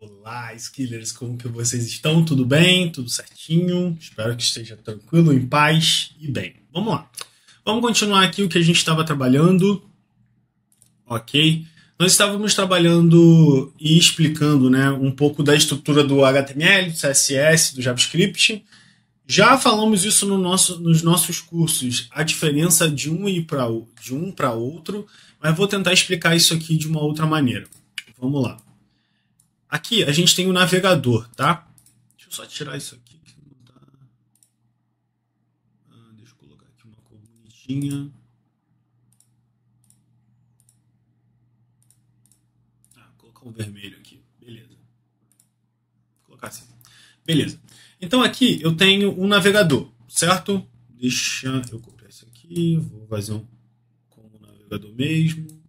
Olá, Skillers, como que vocês estão? Tudo bem? Tudo certinho? Espero que esteja tranquilo, em paz e bem. Vamos lá. Vamos continuar aqui o que a gente estava trabalhando. Ok? Nós estávamos trabalhando e explicando, né, um pouco da estrutura do HTML, do CSS, do JavaScript. Já falamos isso nos nossos cursos, a diferença de um para outro, mas vou tentar explicar isso aqui de uma outra maneira. Vamos lá. Aqui a gente tem o navegador, tá? Deixa eu só tirar isso aqui. Que não tá... deixa eu colocar aqui uma cor bonitinha. Vou colocar um vermelho aqui. Beleza. Vou colocar assim. Beleza. Então aqui eu tenho um navegador, certo? Deixa eu copiar isso aqui. Vou fazer um com o navegador mesmo.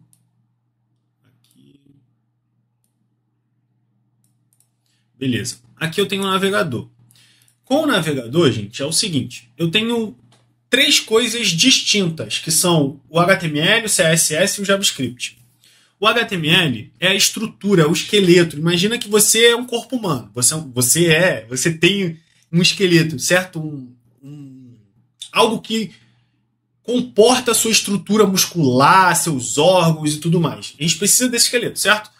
Beleza. Aqui eu tenho um navegador. Com o navegador, gente, é o seguinte. Eu tenho três coisas distintas, que são o HTML, o CSS e o JavaScript. O HTML é a estrutura, o esqueleto. Imagina que você é um corpo humano. Você tem um esqueleto, certo? Algo que comporta a sua estrutura muscular, seus órgãos e tudo mais. A gente precisa desse esqueleto, certo?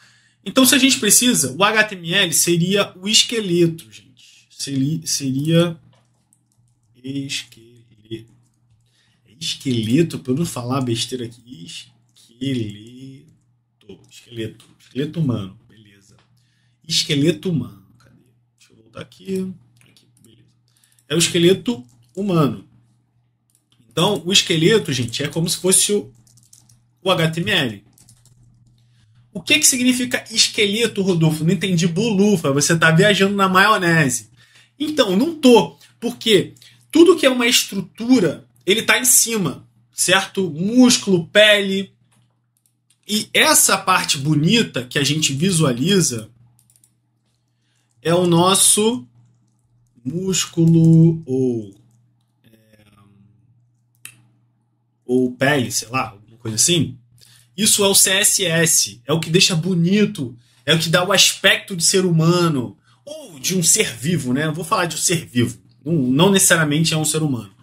Então, se a gente precisa, o HTML seria o esqueleto, gente. Seria esqueleto, para eu não falar besteira aqui. Esqueleto humano, beleza. Esqueleto humano, cadê? Deixa eu voltar aqui, beleza. É o esqueleto humano. Então, o esqueleto, gente, é como se fosse o HTML. O que significa esqueleto, Rodolfo? Não entendi bolufa, você está viajando na maionese. Então, não tô, porque tudo que é uma estrutura, ele está em cima, certo? Músculo, pele. E essa parte bonita que a gente visualiza é o nosso músculo ou pele, sei lá, alguma coisa assim. Isso é o CSS, é o que deixa bonito, é o que dá o aspecto de ser humano, ou de um ser vivo, né? Eu vou falar de um ser vivo, não necessariamente é um ser humano,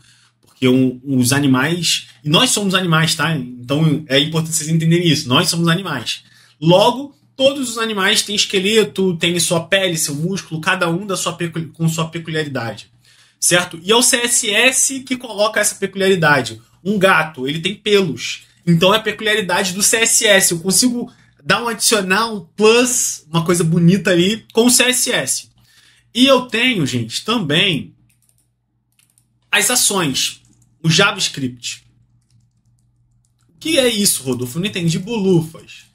porque os animais, e nós somos animais, tá? Então é importante vocês entenderem isso, nós somos animais. Logo, todos os animais têm esqueleto, têm sua pele, seu músculo, cada um com sua peculiaridade, certo? E é o CSS que coloca essa peculiaridade. Um gato, ele tem pelos. Então é a peculiaridade do CSS. Eu consigo dar um adicional, um plus, uma coisa bonita ali com o CSS. E eu tenho, gente, também as ações, o JavaScript. O que é isso, Rodolfo? Eu não entendi bolufas.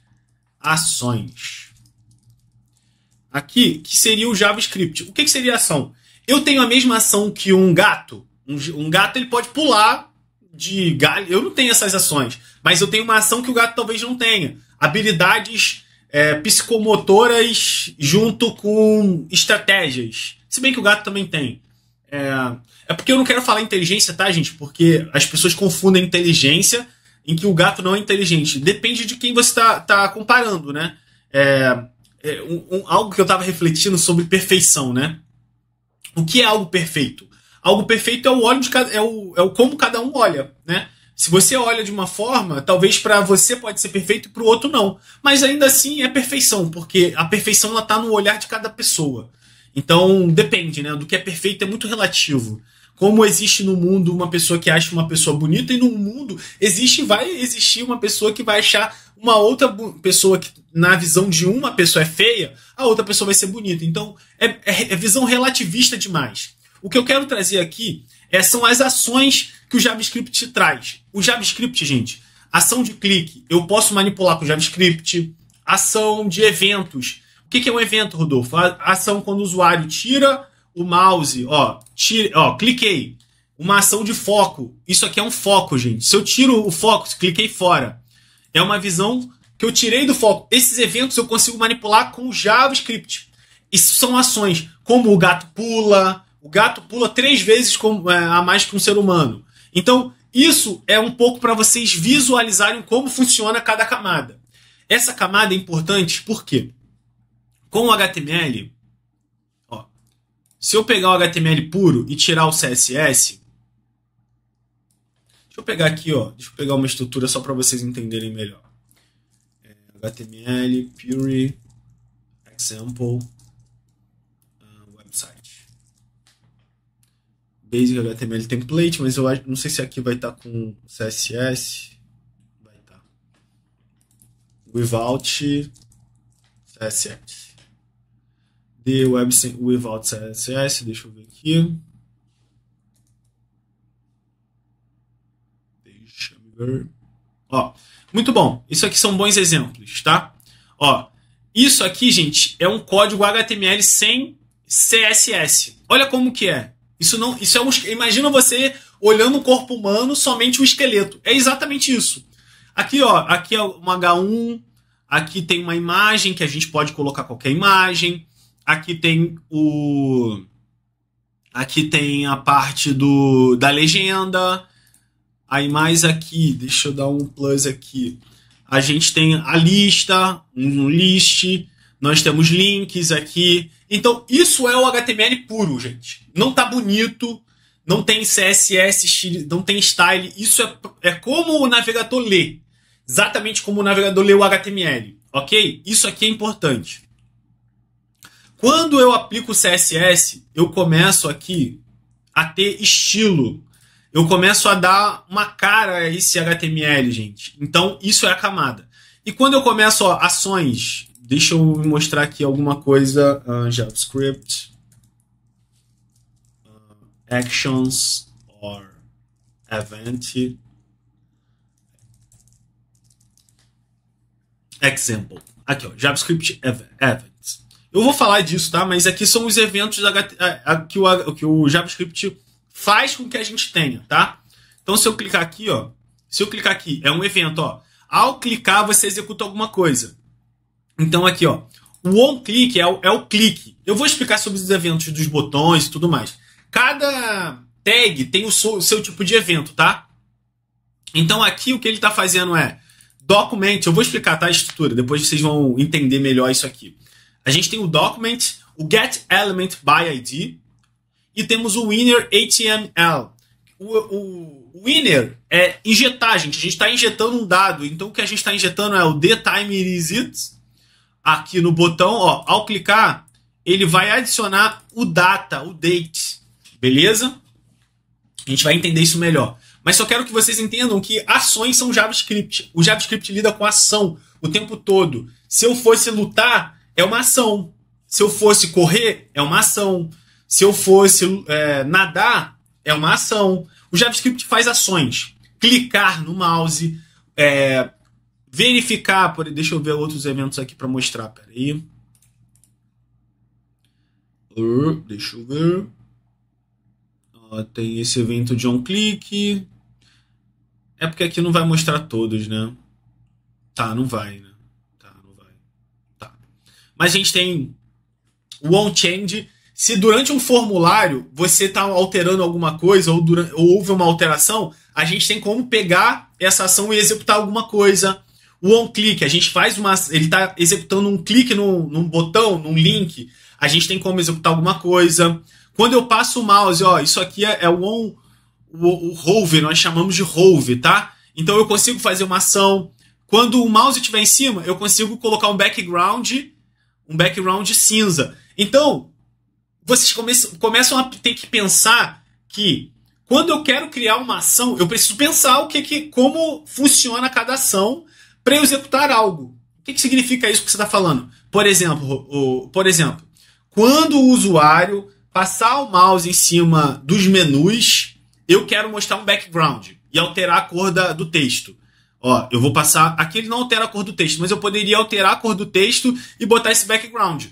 Ações. Aqui, que seria o JavaScript. O que seria ação? Eu tenho a mesma ação que um gato. Um gato ele pode pular de galho. Eu não tenho essas ações, mas eu tenho uma ação que o gato talvez não tenha. Habilidades psicomotoras junto com estratégias. Se bem que o gato também tem. É porque eu não quero falar inteligência, tá, gente? Porque as pessoas confundem inteligência em que o gato não é inteligente. Depende de quem você tá comparando, né? Algo que eu estava refletindo sobre perfeição, né? O que é algo perfeito? Algo perfeito é o olho de como cada um olha, né? Se você olha de uma forma, talvez para você pode ser perfeito e para o outro não. Mas ainda assim é perfeição, porque a perfeição está no olhar de cada pessoa. Então depende, né? Do que é perfeito é muito relativo. Como existe no mundo uma pessoa que acha uma pessoa bonita, e no mundo vai existir uma pessoa que vai achar uma outra pessoa que, na visão de uma pessoa é feia, a outra pessoa vai ser bonita. Então é visão relativista demais. O que eu quero trazer aqui são as ações que o JavaScript traz. O JavaScript, gente, ação de clique, eu posso manipular com o JavaScript. Ação de eventos. O que é um evento, Rodolfo? A ação quando o usuário tira o mouse, cliquei. Uma ação de foco. Isso aqui é um foco, gente. Se eu tiro o foco, cliquei fora. É uma visão que eu tirei do foco. Esses eventos eu consigo manipular com o JavaScript. Isso são ações, como o gato pula. O gato pula 3 vezes a mais que um ser humano. Então, isso é um pouco para vocês visualizarem como funciona cada camada. Essa camada é importante por quê? com o HTML, ó, se eu pegar o HTML puro e tirar o CSS, deixa eu pegar aqui, ó, deixa eu pegar uma estrutura só para vocês entenderem melhor. HTML, Pure, Example, Website. Basic HTML Template, mas eu não sei se aqui vai estar com CSS. Vai estar. Without CSS. The Website Without CSS, deixa eu ver aqui. Deixa eu ver. Ó, muito bom. Isso aqui são bons exemplos, tá? Ó, isso aqui, gente, é um código HTML sem CSS. Olha como que é. Isso é imagina você olhando um corpo humano, somente o esqueleto. É exatamente isso. Aqui, ó, aqui é um H1, aqui tem uma imagem que a gente pode colocar qualquer imagem. Aqui tem a parte da legenda. Aí mais aqui, deixa eu dar um plus aqui. A gente tem a lista, um list, nós temos links aqui. Então, isso é o HTML puro, gente. Não tá bonito, não tem CSS, não tem style. Isso é como o navegador lê. Exatamente como o navegador lê o HTML, ok? Isso aqui é importante. Quando eu aplico o CSS, eu começo aqui a ter estilo. Eu começo a dar uma cara a esse HTML, gente. Então, isso é a camada. E quando eu começo, ó, ações, deixa eu mostrar aqui alguma coisa. JavaScript. Actions or event. Example. Aqui, ó, JavaScript events. Eu vou falar disso, tá? Mas aqui são os eventos que o JavaScript faz com que a gente tenha, tá? Então, se eu clicar aqui, ó, é um evento, ó. Ao clicar, você executa alguma coisa. Então, aqui, ó, o onClick é o clique. Eu vou explicar sobre os eventos dos botões e tudo mais. Cada tag tem o seu tipo de evento, tá? Então, aqui o que ele está fazendo é document. Eu vou explicar, tá, a estrutura. Depois vocês vão entender melhor isso aqui. A gente tem o document, o get element by ID, e temos o winner HTML. O winner é injetar, gente. A gente está injetando um dado. Então, o que a gente está injetando é o the time is it. Aqui no botão, ó, ao clicar, ele vai adicionar o data, o date. Beleza? A gente vai entender isso melhor. Mas só quero que vocês entendam que ações são JavaScript. O JavaScript lida com ação o tempo todo. Se eu fosse lutar, é uma ação. Se eu fosse correr, é uma ação. Se eu fosse nadar, é uma ação. O JavaScript faz ações. Clicar no mouse, verificar. Deixa eu ver outros eventos aqui para mostrar. Pera aí. Deixa eu ver. Tem esse evento de onClick. É porque aqui não vai mostrar todos, né? Tá, não vai, né? Tá, não vai. Tá. Mas a gente tem o onChange. Se durante um formulário você está alterando alguma coisa ou houve uma alteração, a gente tem como pegar essa ação e executar alguma coisa. O onClick, a gente faz ele está executando um clique num botão, num link, a gente tem como executar alguma coisa. Quando eu passo o mouse, ó, isso aqui é o hover, nós chamamos de hover, tá? Então eu consigo fazer uma ação. Quando o mouse estiver em cima, eu consigo colocar um background cinza. Então, vocês começam a ter que pensar que quando eu quero criar uma ação, eu preciso pensar como funciona cada ação para eu executar algo. O que significa isso que você está falando? Por exemplo, quando o usuário passar o mouse em cima dos menus, eu quero mostrar um background e alterar a cor do texto. Ó, eu vou passar... Aqui ele não altera a cor do texto, mas eu poderia alterar a cor do texto e botar esse background.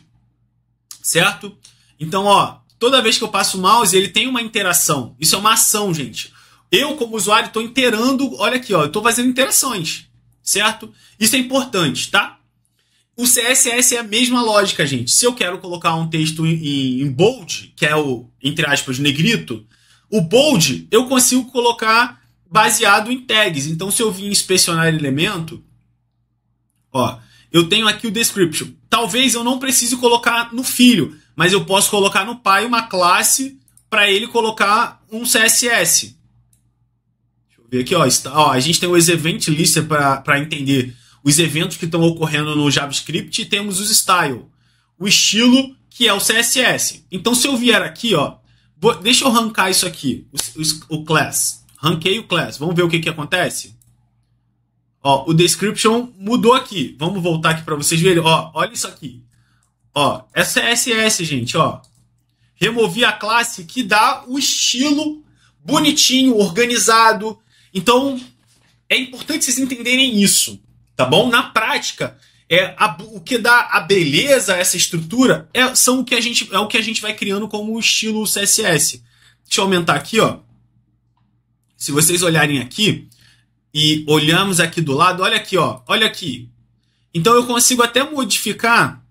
Certo? Então, ó, toda vez que eu passo o mouse, ele tem uma interação. Isso é uma ação, gente. Eu, como usuário, estou interando... Olha aqui, ó, eu estou fazendo interações. Certo? Isso é importante, tá? O CSS é a mesma lógica, gente. Se eu quero colocar um texto em bold, que é o, entre aspas, negrito, o bold eu consigo colocar baseado em tags. Então, se eu vir inspecionar elemento, ó, eu tenho aqui o description. Talvez eu não precise colocar no filho, mas eu posso colocar no pai uma classe para ele colocar um CSS. Deixa eu ver aqui, ó, a gente tem os event lister para entender os eventos que estão ocorrendo no JavaScript e temos os style, o estilo que é o CSS. Então, se eu vier aqui, ó, deixa eu rancar isso aqui, o class. Ranquei o class. Vamos ver o que acontece? Ó, o description mudou aqui. Vamos voltar aqui para vocês verem. Ó, olha isso aqui. Ó, é CSS, gente, ó. Removi a classe que dá o estilo bonitinho, organizado. Então, é importante vocês entenderem isso, tá bom? Na prática, o que dá a beleza a essa estrutura é o que a gente vai criando como estilo CSS. Deixa eu aumentar aqui, ó. Se vocês olharem aqui e olhamos aqui do lado, olha aqui, ó, olha aqui. Então eu consigo até modificar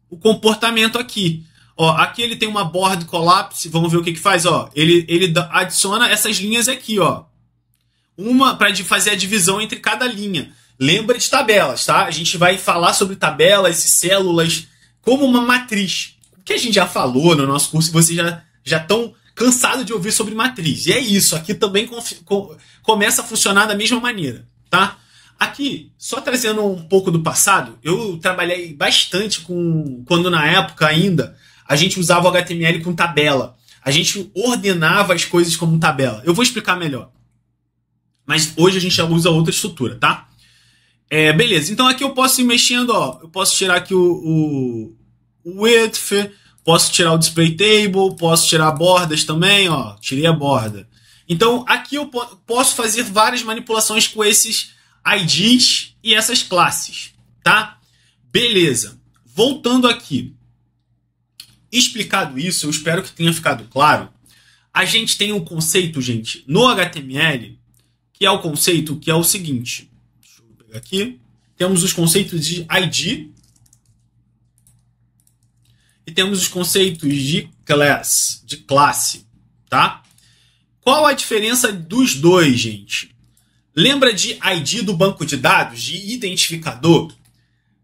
o comportamento aqui. Ó, aqui ele tem uma board collapse, vamos ver o que faz, ó. Ele adiciona essas linhas aqui, ó. Uma para fazer a divisão entre cada linha. Lembra de tabelas, tá? A gente vai falar sobre tabelas e células como uma matriz. O que a gente já falou no nosso curso, vocês já estão cansados de ouvir sobre matriz. E é isso, aqui também começa a funcionar da mesma maneira, tá? Aqui, só trazendo um pouco do passado, eu trabalhei bastante quando na época ainda a gente usava o HTML com tabela. A gente ordenava as coisas como tabela. Eu vou explicar melhor. Mas hoje a gente já usa outra estrutura, tá? Beleza, então aqui eu posso ir mexendo, ó. Eu posso tirar aqui o width, posso tirar o display table, posso tirar bordas também, ó. Tirei a borda. Então aqui eu posso fazer várias manipulações com esses IDs e essas classes, tá? Beleza. Voltando aqui. Explicado isso, eu espero que tenha ficado claro. A gente tem um conceito, gente, no HTML, que é o conceito que é o seguinte. Deixa eu pegar aqui. Temos os conceitos de ID e temos os conceitos de classe, tá? Qual a diferença dos dois, gente? Lembra de ID do banco de dados, de identificador?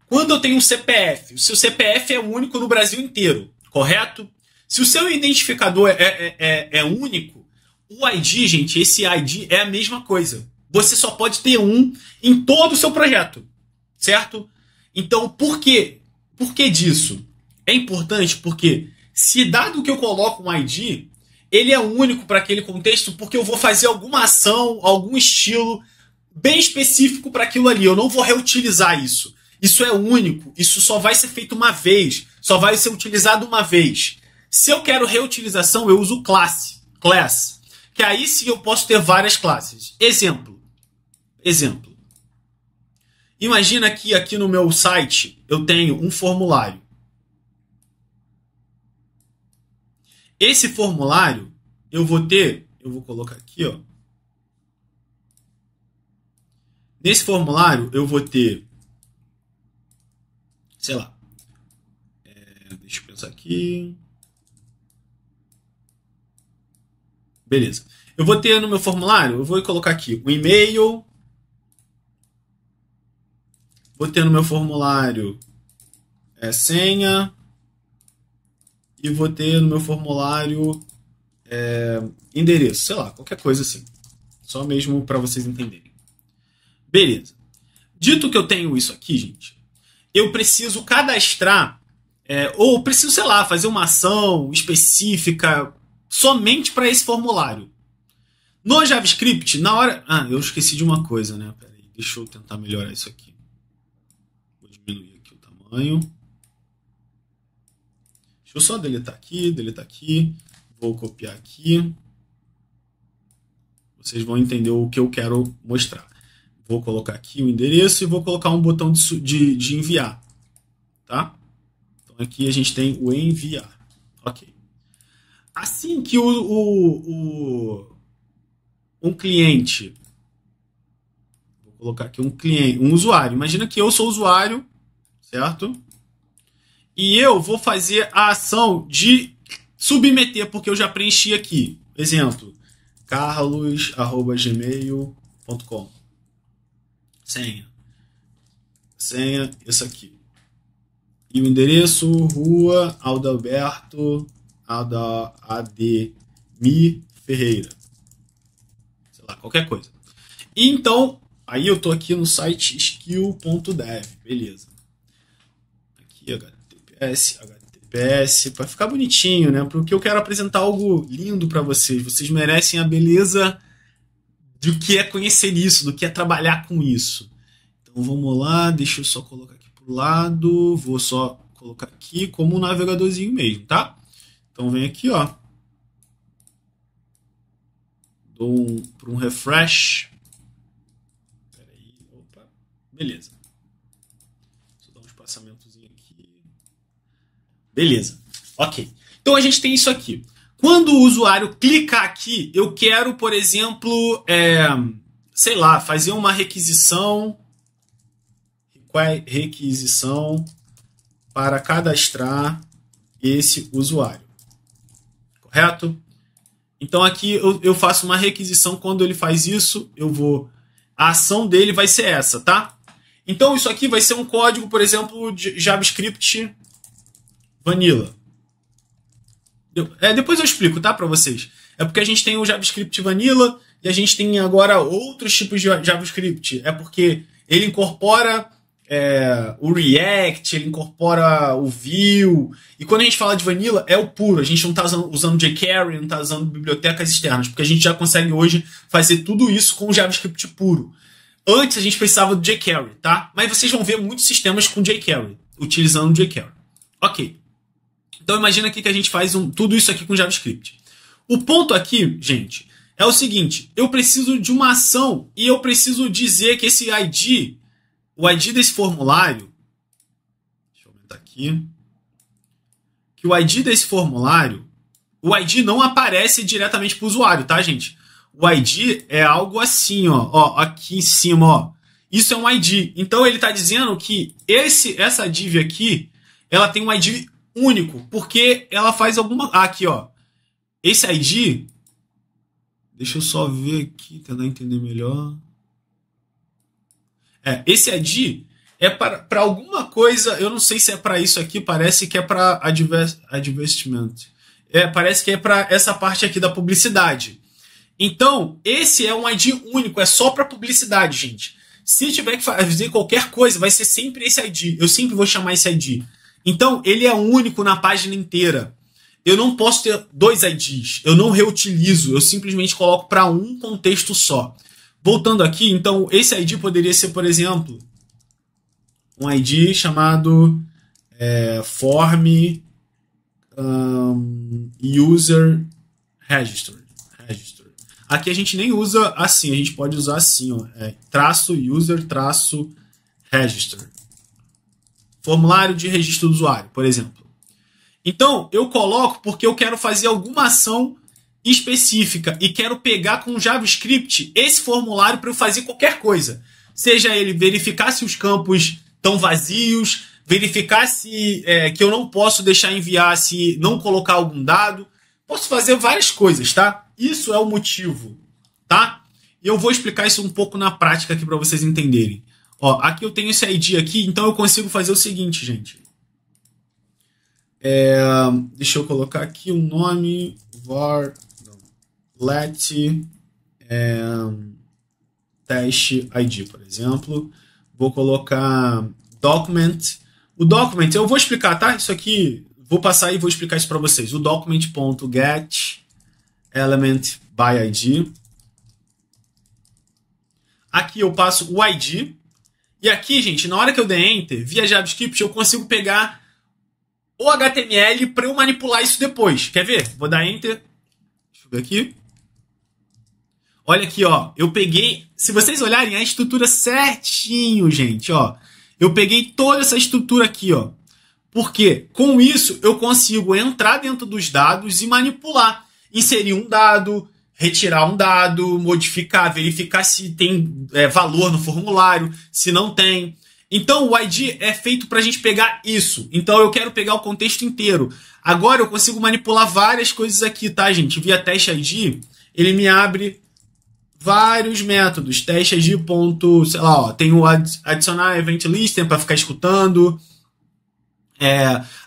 Quando eu tenho um CPF, o seu CPF é único no Brasil inteiro, correto? Se o seu identificador é único, o ID, gente, esse ID é a mesma coisa. Você só pode ter um em todo o seu projeto, certo? Então, por quê? Por que disso? É importante porque, se dado que eu coloco um ID, ele é único para aquele contexto porque eu vou fazer alguma ação, algum estilo bem específico para aquilo ali. Eu não vou reutilizar isso. Isso é único. Isso só vai ser feito uma vez. Só vai ser utilizado uma vez. Se eu quero reutilização, eu uso class. Que aí sim eu posso ter várias classes. Exemplo. Imagina que aqui no meu site eu tenho um formulário. Esse formulário eu vou colocar aqui, ó. Nesse formulário eu vou ter, sei lá, deixa eu pensar aqui. Beleza. Eu vou ter no meu formulário, eu vou colocar aqui o e-mail. Vou ter no meu formulário senha. E vou ter no meu formulário endereço, sei lá, qualquer coisa assim. Só mesmo para vocês entenderem. Beleza. Dito que eu tenho isso aqui, gente, eu preciso cadastrar, ou preciso, sei lá, fazer uma ação específica somente para esse formulário. No JavaScript, na hora... Ah, eu esqueci de uma coisa, né? Peraí, deixa eu tentar melhorar isso aqui. Vou diminuir aqui o tamanho. Deixa eu só deletar aqui. Vou copiar aqui. Vocês vão entender o que eu quero mostrar. Vou colocar aqui o endereço e vou colocar um botão de enviar. Tá? Então aqui a gente tem o enviar. Ok. Assim que um cliente... Vou colocar aqui um usuário. Imagina que eu sou usuário, certo? E eu vou fazer a ação de submeter, porque eu já preenchi aqui. Exemplo, carlos@gmail.com. Senha. senha, isso aqui. E o endereço, rua Adalberto Ademir Ferreira. Sei lá, qualquer coisa. E então, aí eu tô aqui no site skill.dev, beleza. Aqui, HTTPS, para ficar bonitinho, né? Porque eu quero apresentar algo lindo para vocês. Vocês merecem a beleza do que é conhecer isso, do que é trabalhar com isso. Então vamos lá, deixa eu só colocar aqui pro lado, vou só colocar aqui como um navegadorzinho mesmo, tá? Então vem aqui, ó. Dou para um refresh. Peraí, opa, beleza. Deixa eu dar um espaçamentozinho aqui. Beleza, ok. Então a gente tem isso aqui. Quando o usuário clicar aqui, eu quero, por exemplo, sei lá, fazer uma requisição para cadastrar esse usuário. Correto? Então aqui eu faço uma requisição. Quando ele faz isso, a ação dele vai ser essa, tá? Então isso aqui vai ser um código, por exemplo, de JavaScript Vanilla. Depois eu explico, tá, para vocês. É porque a gente tem o JavaScript Vanilla e a gente tem agora outros tipos de JavaScript. É porque ele incorpora o React, ele incorpora o Vue. E quando a gente fala de Vanilla, é o puro. A gente não está usando jQuery, não está usando bibliotecas externas, porque a gente já consegue hoje fazer tudo isso com o JavaScript puro. Antes a gente precisava do jQuery, tá? Mas vocês vão ver muitos sistemas com jQuery, utilizando jQuery. Ok. Então imagina aqui que a gente faz tudo isso aqui com JavaScript. O ponto aqui, gente, é o seguinte. Eu preciso de uma ação e eu preciso dizer que esse ID, o ID desse formulário, deixa eu aumentar aqui, que o ID desse formulário, o ID não aparece diretamente para o usuário, tá, gente? O ID é algo assim, ó, aqui em cima, ó. Isso é um ID. Então ele está dizendo que essa div aqui, ela tem um ID único, porque ela faz alguma... aqui, ó. Esse ID... Deixa eu só ver aqui, tentar entender melhor. Esse ID é para alguma coisa... Eu não sei se é para isso aqui, parece que é para advertisement. Parece que é para essa parte aqui da publicidade. Então, esse é um ID único, é só para publicidade, gente. Se tiver que fazer qualquer coisa, vai ser sempre esse ID. Eu sempre vou chamar esse ID. Então, ele é único na página inteira. Eu não posso ter dois IDs. Eu não reutilizo. Eu simplesmente coloco para um contexto só. Voltando aqui, então, esse ID poderia ser, por exemplo, um ID chamado Form User Register. Aqui a gente nem usa assim. A gente pode usar assim, ó, traço user traço register. Formulário de registro do usuário, por exemplo. Então, eu coloco porque eu quero fazer alguma ação específica e quero pegar com o JavaScript esse formulário para eu fazer qualquer coisa. Seja ele verificar se os campos estão vazios, verificar se que eu não posso deixar enviar se não colocar algum dado. Posso fazer várias coisas, tá? Isso é o motivo, tá? E eu vou explicar isso um pouco na prática aqui para vocês entenderem. Ó, aqui eu tenho esse ID aqui, então eu consigo fazer o seguinte, gente. Deixa eu colocar aqui um nome, var let test ID, por exemplo. Vou colocar document. O document, eu vou explicar, tá? Isso aqui, vou passar e vou explicar isso para vocês. O document.get element by ID. Aqui eu passo o ID. E aqui, gente, na hora que eu der Enter, via JavaScript, eu consigo pegar o HTML para eu manipular isso depois. Quer ver? Vou dar Enter. Deixa eu ver aqui. Olha aqui, ó. Eu peguei... Se vocês olharem a estrutura certinho, gente, ó. Eu peguei toda essa estrutura aqui, ó. Porque com isso eu consigo entrar dentro dos dados e manipular. Inserir um dado, retirar um dado, modificar, verificar se tem valor no formulário, se não tem. Então o ID é feito para a gente pegar isso. Então eu quero pegar o contexto inteiro. Agora eu consigo manipular várias coisas aqui, tá, gente? Via teste ID, ele me abre vários métodos. Testes de ponto, sei lá, ó, tem o adicionar event listener para ficar escutando,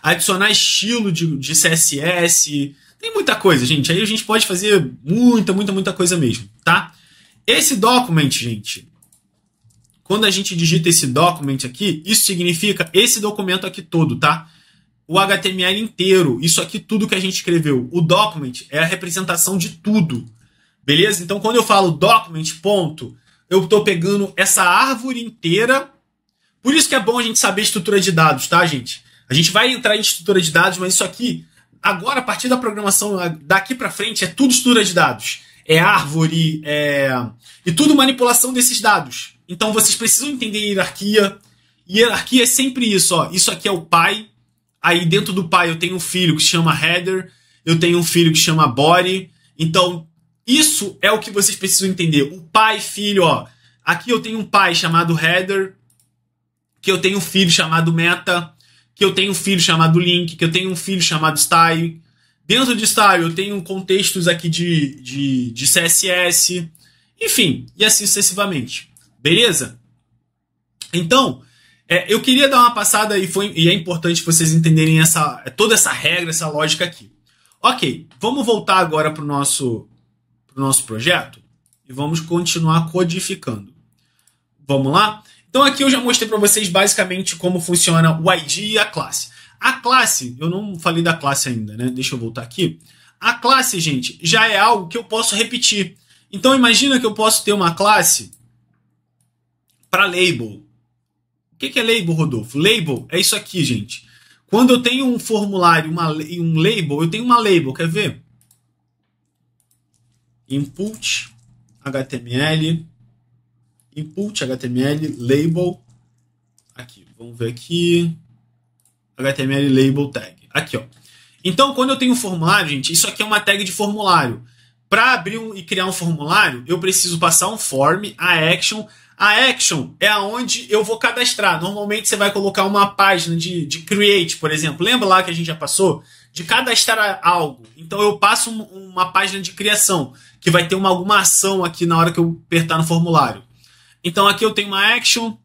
adicionar estilo de CSS. Tem muita coisa, gente. Aí a gente pode fazer muita coisa mesmo, tá? Esse document, gente, quando a gente digita esse document aqui, isso significa esse documento aqui todo, tá? O HTML inteiro, isso aqui tudo que a gente escreveu. O document é a representação de tudo, beleza? Então, quando eu falo document, ponto, eu estou pegando essa árvore inteira. Por isso que é bom a gente saber estrutura de dados, tá, gente? A gente vai entrar em estrutura de dados, mas isso aqui, agora, a partir da programação, daqui para frente, é tudo estrutura de dados. É árvore, e tudo manipulação desses dados. Então, vocês precisam entender hierarquia. Hierarquia é sempre isso, ó. Isso aqui é o pai. Aí, dentro do pai, eu tenho um filho que se chama header. Eu tenho um filho que se chama body. Então, isso é o que vocês precisam entender. O pai, filho, ó. Aqui eu tenho um pai chamado header. Que eu tenho um filho chamado meta. Que eu tenho um filho chamado link. Que eu tenho um filho chamado style. Dentro de style, eu tenho contextos aqui de CSS. Enfim, e assim sucessivamente. Beleza? Então, eu queria dar uma passada e é importante vocês entenderem toda essa regra, essa lógica aqui. Ok, vamos voltar agora para o nosso projeto e vamos continuar codificando. Vamos lá? Então aqui eu já mostrei para vocês basicamente como funciona o ID e a classe. A classe, eu não falei da classe ainda, né? Deixa eu voltar aqui. A classe, gente, já é algo que eu posso repetir. Então imagina que eu posso ter uma classe para label. O que é label, Rodolfo? Label é isso aqui, gente. Quando eu tenho um formulário e um label, eu tenho uma label, quer ver? Input HTML, label. Aqui, vamos ver aqui. HTML label tag. Aqui, ó. Então, quando eu tenho um formulário, gente, isso aqui é uma tag de formulário. Para abrir e criar um formulário, eu preciso passar um form, a action. A action é aonde eu vou cadastrar. Normalmente você vai colocar uma página de create, por exemplo. Lembra lá que a gente já passou? De cadastrar algo. Então eu passo uma página de criação, que vai ter alguma ação aqui na hora que eu apertar no formulário. Então aqui eu tenho uma action,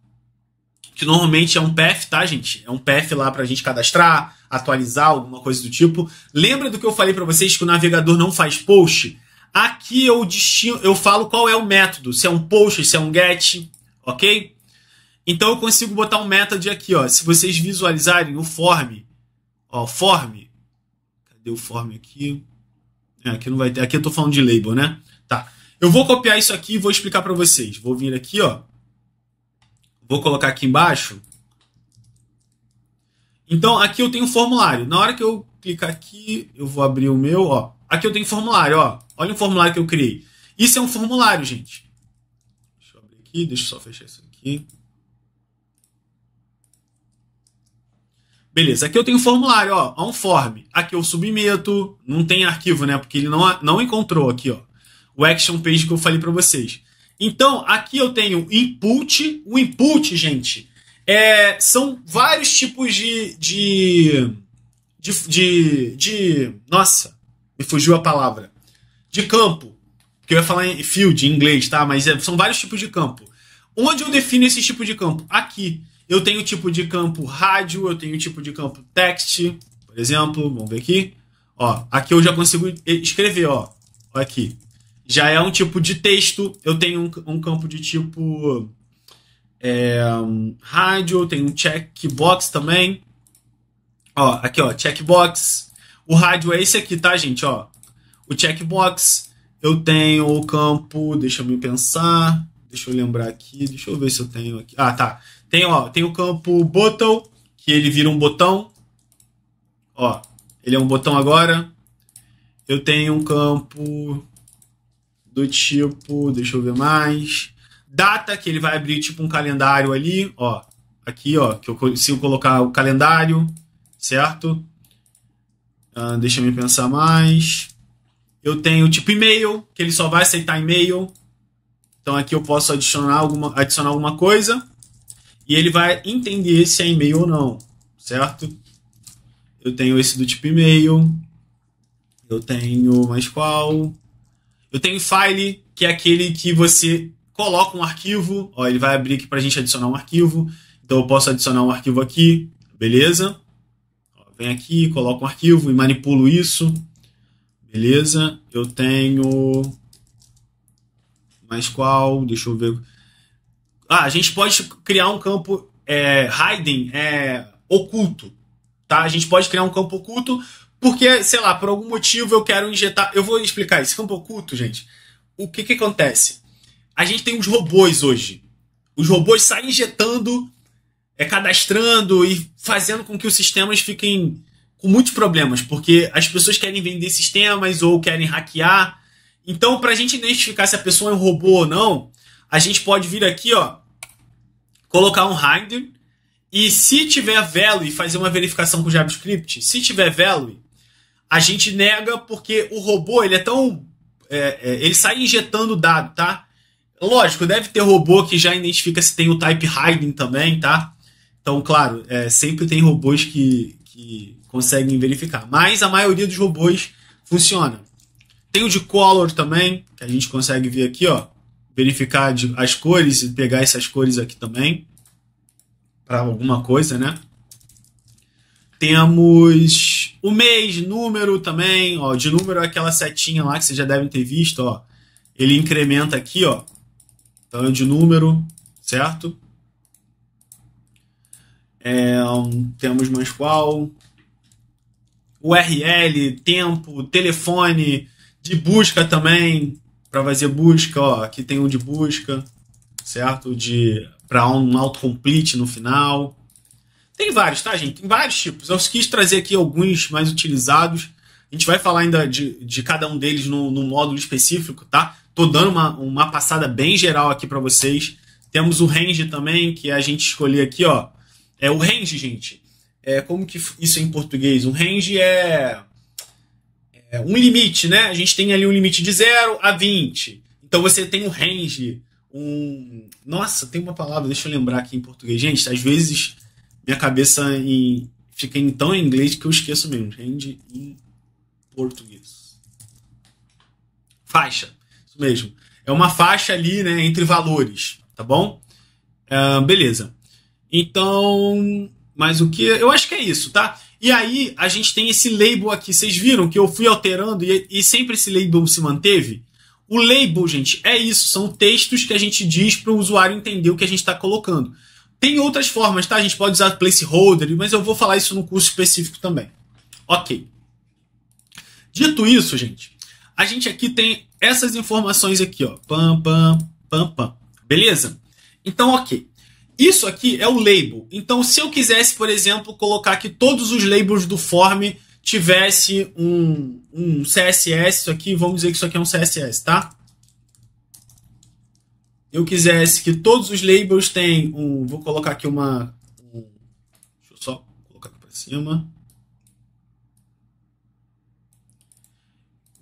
que normalmente é um path, tá, gente? É um path lá pra gente cadastrar, atualizar, alguma coisa do tipo. Lembra do que eu falei para vocês que o navegador não faz post? Aqui eu falo qual é o método, se é um post, se é um get, ok? Então eu consigo botar um método aqui, ó. Se vocês visualizarem o form, ó, form. Cadê o form aqui? Aqui não vai ter. Aqui eu tô falando de label, né? Tá. Eu vou copiar isso aqui e vou explicar para vocês. Vou vir aqui, ó. Vou colocar aqui embaixo. Então aqui eu tenho um formulário. Na hora que eu clicar aqui, eu vou abrir o meu, ó. Aqui eu tenho formulário, ó. Olha o formulário que eu criei. Isso é um formulário, gente. Deixa eu abrir aqui, deixa eu só fechar isso aqui. Beleza, aqui eu tenho um formulário, ó, um form. Aqui eu submeto, não tem arquivo, né? Porque ele não encontrou aqui, ó. O action page que eu falei para vocês. Então, aqui eu tenho input. O input, gente, são vários tipos nossa, me fugiu a palavra. De campo. Porque eu ia falar em field em inglês, tá? Mas são vários tipos de campo. Onde eu defino esse tipo de campo? Aqui. Eu tenho tipo de campo rádio, eu tenho tipo de campo text, por exemplo. Vamos ver aqui. Ó, aqui eu já consigo escrever, ó. Ó aqui. Já é um tipo de texto. Eu tenho um campo de tipo rádio, eu tenho um checkbox também. Ó, aqui, ó, checkbox. O rádio é esse aqui, tá, gente? Ó, o checkbox. Eu tenho o campo, deixa eu me pensar. Deixa eu lembrar aqui, deixa eu ver se eu tenho aqui. Ah, tá. Tem o campo button, que ele vira um botão. Ó, ele é um botão agora. Eu tenho um campo do tipo, deixa eu ver mais. Data, que ele vai abrir tipo um calendário ali, ó. Aqui, ó, que eu consigo colocar o calendário, certo? Deixa eu me pensar mais. Eu tenho tipo e-mail, que ele só vai aceitar e-mail. Então aqui eu posso adicionar alguma coisa e ele vai entender se é e-mail ou não, certo? Eu tenho esse do tipo e-mail. Eu tenho mais qual? Eu tenho file, que é aquele que você coloca um arquivo. Ó, ele vai abrir aqui para a gente adicionar um arquivo. Então eu posso adicionar um arquivo aqui, beleza? Ó, vem aqui, coloco um arquivo e manipulo isso. Beleza? Eu tenho... mais qual? Deixa eu ver. A gente pode criar um campo hidden, oculto. Tá? A gente pode criar um campo oculto porque, sei lá, por algum motivo eu quero injetar... Eu vou explicar esse campo oculto, gente. O que acontece? A gente tem os robôs hoje. Os robôs saem injetando, cadastrando e fazendo com que os sistemas fiquem com muitos problemas, porque as pessoas querem vender sistemas ou querem hackear. Então, para a gente identificar se a pessoa é um robô ou não, a gente pode vir aqui, ó, colocar um hidden, e se tiver value, fazer uma verificação com JavaScript. Se tiver value, a gente nega porque o robô, ele é tão... ele sai injetando dado, tá? Lógico, deve ter robô que já identifica se tem o type hidden também, tá? Então, claro, sempre tem robôs que conseguem verificar. Mas a maioria dos robôs funciona. Tem o de color também, que a gente consegue ver aqui, ó. Verificar as cores e pegar essas cores aqui também. Para alguma coisa, né? Temos o mês, número também, ó. De número é aquela setinha lá que vocês já devem ter visto, ó. Ele incrementa aqui, ó. Então é de número, certo? Temos mais qual? URL, tempo, telefone, de busca também, para fazer busca, ó. Aqui tem um de busca, certo? Para um autocomplete no final. Tem vários, tá, gente? Tem vários tipos. Eu quis trazer aqui alguns mais utilizados. A gente vai falar ainda de cada um deles no módulo específico, tá? Tô dando uma passada bem geral aqui para vocês. Temos o range também, que a gente escolheu aqui, ó. O range, gente. Como que isso é em português? Um range é um limite, né? A gente tem ali um limite de 0 a 20. Então você tem um range, Nossa, tem uma palavra, deixa eu lembrar aqui em português. Gente, às vezes minha cabeça fica tão em inglês que eu esqueço mesmo. Range em português. Faixa, isso mesmo. É uma faixa ali, né, entre valores, tá bom? Beleza. Então, mas o que? Eu acho que é isso, tá? E aí, a gente tem esse label aqui. Vocês viram que eu fui alterando e sempre esse label se manteve? O label, gente, é isso. São textos que a gente diz para o usuário entender o que a gente está colocando. Tem outras formas, tá? A gente pode usar placeholder, mas eu vou falar isso no curso específico também. Ok. Dito isso, gente, a gente aqui tem essas informações aqui, ó. Pam, pam, pam, pam. Beleza? Então, ok. Isso aqui é o label. Então, se eu quisesse, por exemplo, colocar que todos os labels do form tivesse um CSS, isso aqui, vamos dizer que isso aqui é um CSS, tá? Eu quisesse que todos os labels tenham vou colocar aqui deixa eu só colocar aqui para cima.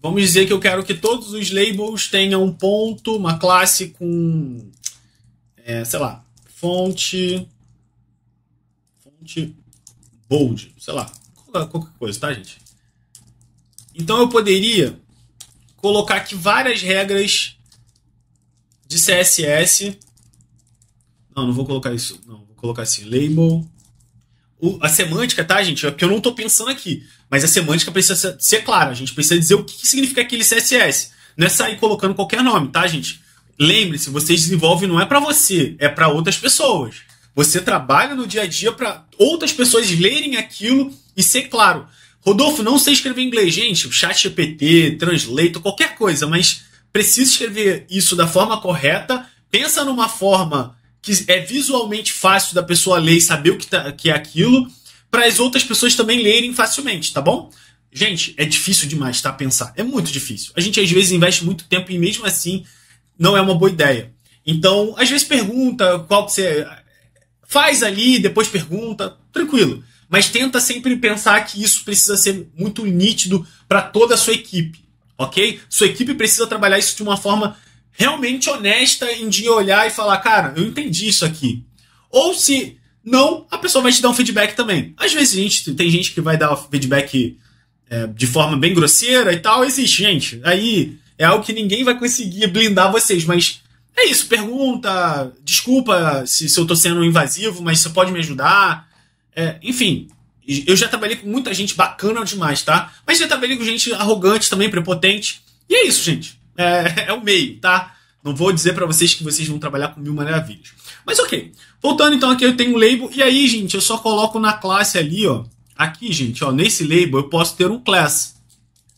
Vamos dizer que eu quero que todos os labels tenham um ponto, uma classe com, sei lá, fonte bold, sei lá, qualquer coisa, tá, gente? Então eu poderia colocar aqui várias regras de CSS. Não vou colocar isso, não, vou colocar assim, label. A semântica, tá, gente? É porque eu não tô pensando aqui, mas a semântica precisa ser clara. A gente precisa dizer o que significa aquele CSS. Não é sair colocando qualquer nome, tá, gente? Lembre-se, vocês desenvolvem não é para você, é para outras pessoas. Você trabalha no dia a dia para outras pessoas lerem aquilo e ser claro. Rodolfo, não sei escrever inglês. Gente, ChatGPT, Translator, qualquer coisa, mas precisa escrever isso da forma correta. Pensa numa forma que é visualmente fácil da pessoa ler e saber o que é aquilo, para as outras pessoas também lerem facilmente, tá bom? Gente, é difícil demais, tá? Pensar. É muito difícil. A gente às vezes investe muito tempo e mesmo assim não é uma boa ideia. Então, às vezes pergunta qual que você faz ali, depois pergunta, tranquilo. Mas tenta sempre pensar que isso precisa ser muito nítido para toda a sua equipe, ok? Sua equipe precisa trabalhar isso de uma forma realmente honesta em de olhar e falar, cara, eu entendi isso aqui. Ou se não, a pessoa vai te dar um feedback também. Às vezes tem gente que vai dar feedback de forma bem grosseira e tal, existe, gente. Aí é algo que ninguém vai conseguir blindar vocês, mas é isso, pergunta, desculpa se eu tô sendo invasivo, mas você pode me ajudar. Enfim, eu já trabalhei com muita gente bacana demais, tá? Mas já trabalhei com gente arrogante também, prepotente. E é isso, gente. É o meio, tá? Não vou dizer pra vocês que vocês vão trabalhar com mil maravilhas. Mas ok. Voltando então aqui, eu tenho um label. E aí, gente, eu só coloco na classe ali, ó. Aqui, gente, ó, nesse label eu posso ter um class.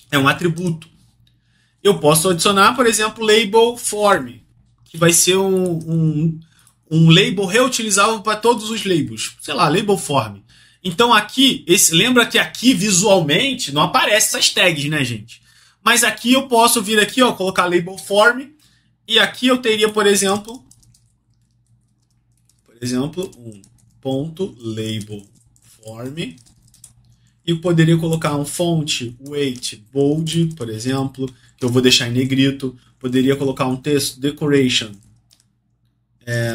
É um atributo. Eu posso adicionar, por exemplo, label form, que vai ser um label reutilizável para todos os labels. Sei lá, label form. Então aqui, lembra que aqui visualmente não aparece essas tags, né, gente? Mas aqui eu posso vir aqui, ó, colocar label form. E aqui eu teria, por exemplo, um ponto label form. E eu poderia colocar um font weight bold, por exemplo, que eu vou deixar em negrito. Poderia colocar um texto decoration.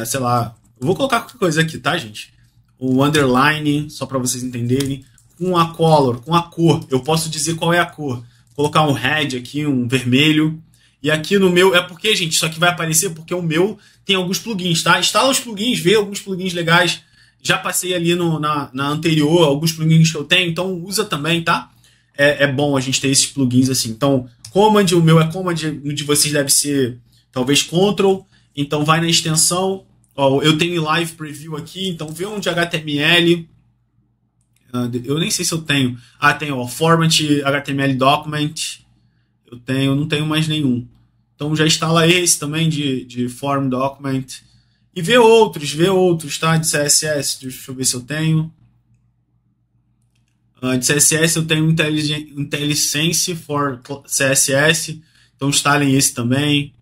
Sei lá, eu vou colocar qualquer coisa aqui, tá, gente? O underline, só para vocês entenderem. Com a color, com a cor. Eu posso dizer qual é a cor. Colocar um red aqui, um vermelho. E aqui no meu, porque, gente, isso aqui vai aparecer porque o meu tem alguns plugins, tá? Instala os plugins, vê alguns plugins legais. Já passei ali na anterior, alguns plugins que eu tenho, então usa também, tá? É bom a gente ter esses plugins assim. Então, Command, o meu é Command, o de vocês deve ser talvez Control. Então vai na extensão. Ó, eu tenho Live Preview aqui, então vê um de HTML. Eu nem sei se eu tenho. Tenho, ó, Format HTML Document. Não tenho mais nenhum. Então já instala esse também de Form Document. E vê outros, tá? De CSS, deixa eu ver se eu tenho. De CSS eu tenho IntelliSense for CSS. Então instalem esse também.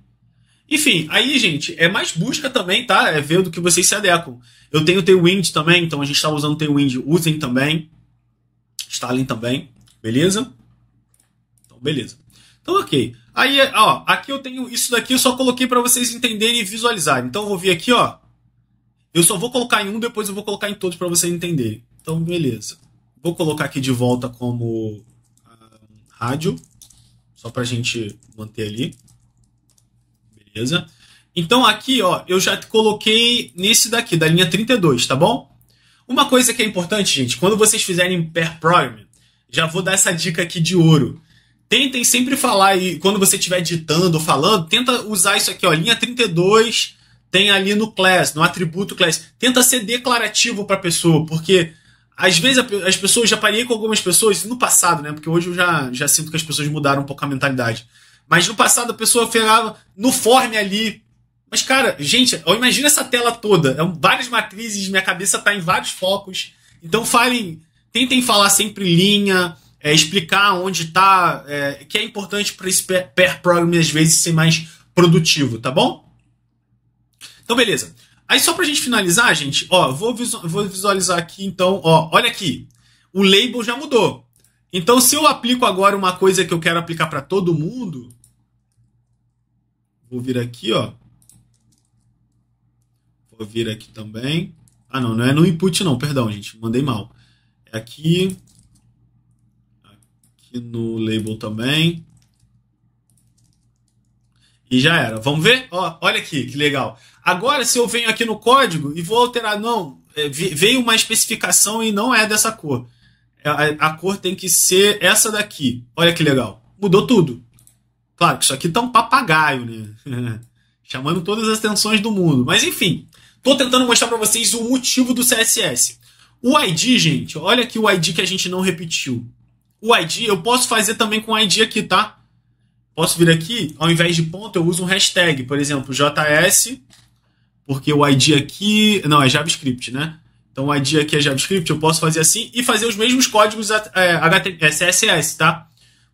Enfim, aí, gente, é mais busca também, tá? É ver do que vocês se adequam. Eu tenho o Tailwind também, então a gente está usando o Tailwind. Usem também. Instalem também. Beleza? Então, beleza. Então, ok. Aí, ó, aqui eu tenho isso daqui, eu só coloquei para vocês entenderem e visualizarem. Então, eu vou vir aqui, ó. Eu só vou colocar em um, depois eu vou colocar em todos para vocês entenderem. Então, beleza. Vou colocar aqui de volta como rádio, só para a gente manter ali. Beleza? Então, aqui, ó, eu já coloquei nesse daqui, da linha 32, tá bom? Uma coisa que é importante, gente, quando vocês fizerem pair programming, já vou dar essa dica aqui de ouro. Tentem sempre falar, e quando você estiver editando ou falando, tenta usar isso aqui, ó, linha 32, tem ali no class, no atributo class. Tenta ser declarativo para a pessoa, porque às vezes as pessoas, já parei com algumas pessoas, no passado, né, porque hoje eu já sinto que as pessoas mudaram um pouco a mentalidade. Mas no passado a pessoa pegava no form ali. Mas, cara, gente, imagina essa tela toda. Várias matrizes, minha cabeça tá em vários focos. Então tentem falar sempre linha, explicar onde tá, que é importante para esse pair programming às vezes ser mais produtivo, tá bom? Então, beleza. Aí só pra gente finalizar, gente, ó, vou visualizar aqui, então, ó, olha aqui. O label já mudou. Então, se eu aplico agora uma coisa que eu quero aplicar para todo mundo, vou vir aqui, ó. Vou vir aqui também. Não é no input não, perdão, gente, mandei mal. É aqui no label também. E já era. Vamos ver? Ó, olha aqui, que legal. Agora, se eu venho aqui no código e vou alterar, veio uma especificação e não é dessa cor. A cor tem que ser essa daqui. Olha que legal. Mudou tudo. Claro que isso aqui tá um papagaio, né? Chamando todas as atenções do mundo. Mas enfim, tô tentando mostrar para vocês o motivo do CSS. O ID, gente, olha aqui o ID que a gente não repetiu. O ID eu posso fazer também com o ID aqui, tá? Posso vir aqui, ao invés de ponto, eu uso um hashtag, por exemplo, JS, porque o ID aqui... Não, é JavaScript, né? Então o ID aqui é JavaScript, eu posso fazer assim e fazer os mesmos códigos CSS, tá?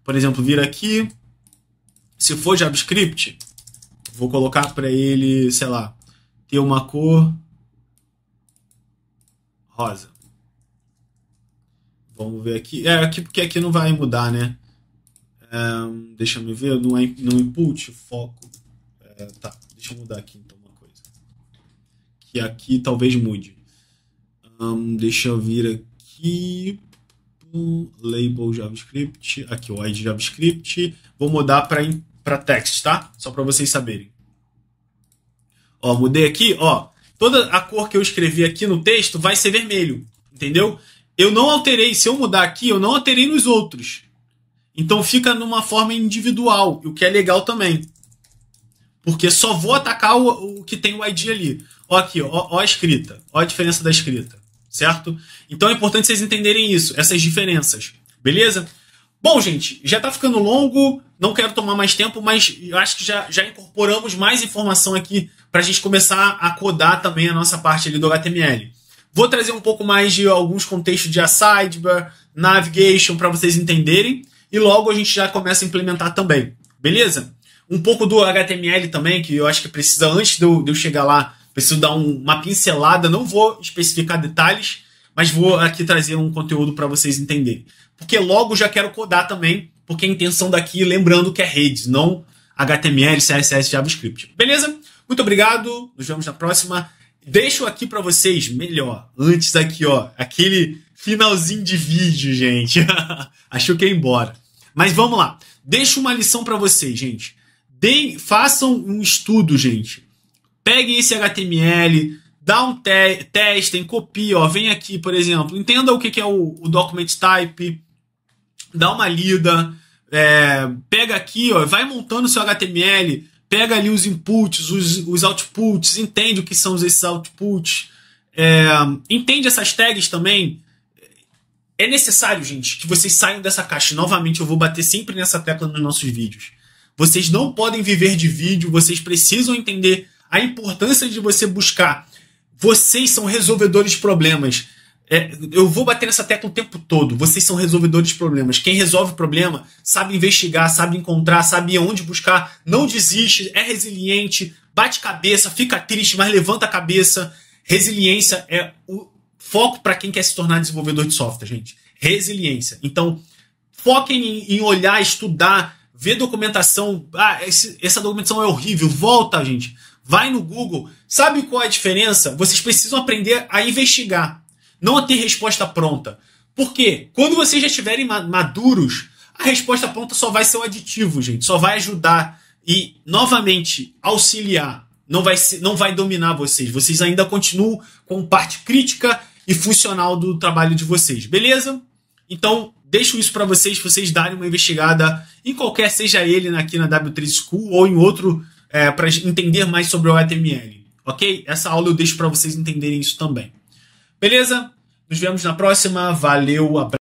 Por exemplo, vir aqui, se for JavaScript, vou colocar para ele, sei lá, ter uma cor rosa. Vamos ver aqui. Aqui porque aqui não vai mudar, né? Deixa eu ver, no input, foco. Tá, deixa eu mudar aqui então uma coisa. Que aqui talvez mude. Deixa eu vir aqui. Label JavaScript. Aqui o ID JavaScript. Vou mudar para para text, tá? Só para vocês saberem. Ó, mudei aqui, ó. Toda a cor que eu escrevi aqui no texto vai ser vermelho, entendeu? Eu não alterei, se eu mudar aqui, eu não alterei nos outros. Então fica numa forma individual, o que é legal também. Porque só vou atacar o que tem o ID ali. Ó aqui, ó a escrita. Ó a diferença da escrita, certo? Então é importante vocês entenderem isso, essas diferenças. Beleza? Bom, gente, já tá ficando longo, não quero tomar mais tempo, mas eu acho que já incorporamos mais informação aqui para a gente começar a codar também a nossa parte ali do HTML. Vou trazer um pouco mais de alguns contextos de sidebar, navigation, para vocês entenderem, e logo a gente já começa a implementar também. Beleza? Um pouco do HTML também, que eu acho que precisa, antes de eu chegar lá, preciso dar uma pincelada, não vou especificar detalhes, mas vou aqui trazer um conteúdo para vocês entenderem. Porque logo já quero codar também, porque a intenção daqui, lembrando que é redes, não HTML, CSS, JavaScript. Beleza? Muito obrigado, nos vemos na próxima. Deixo aqui para vocês, melhor, antes aqui, ó, aquele finalzinho de vídeo, gente. Achou que ia embora. Mas vamos lá. Deixo uma lição para vocês, gente. Façam um estudo, gente. Peguem esse HTML, dá um testem, copia, ó, vem aqui, por exemplo, entenda o que é o document type, dá uma lida, pega aqui, ó, vai montando seu HTML, pega ali os inputs, os outputs, entende o que são esses outputs, entende essas tags também. É necessário, gente, que vocês saiam dessa caixa. Novamente, eu vou bater sempre nessa tecla nos nossos vídeos. Vocês não podem viver de vídeo, vocês precisam entender a importância de você buscar. Vocês são resolvedores de problemas. Eu vou bater nessa tecla o tempo todo. Vocês são resolvedores de problemas. Quem resolve problema sabe investigar, sabe encontrar, sabe onde buscar, não desiste, é resiliente, bate cabeça, fica triste, mas levanta a cabeça. Resiliência é o foco para quem quer se tornar desenvolvedor de software, gente. Resiliência. Então, foquem em olhar, estudar, ver documentação. Essa documentação é horrível. Volta, gente. Vai no Google. Sabe qual é a diferença? Vocês precisam aprender a investigar, não a ter resposta pronta. Por quê? Quando vocês já estiverem maduros, a resposta pronta só vai ser um aditivo, gente. Só vai ajudar e, novamente, auxiliar. Não vai dominar vocês. Vocês ainda continuam com parte crítica e funcional do trabalho de vocês. Beleza? Então, deixo isso para vocês darem uma investigada em qualquer, seja ele aqui na W3 School ou em outro, para entender mais sobre o HTML. Ok? Essa aula eu deixo para vocês entenderem isso também. Beleza? Nos vemos na próxima. Valeu, abraço.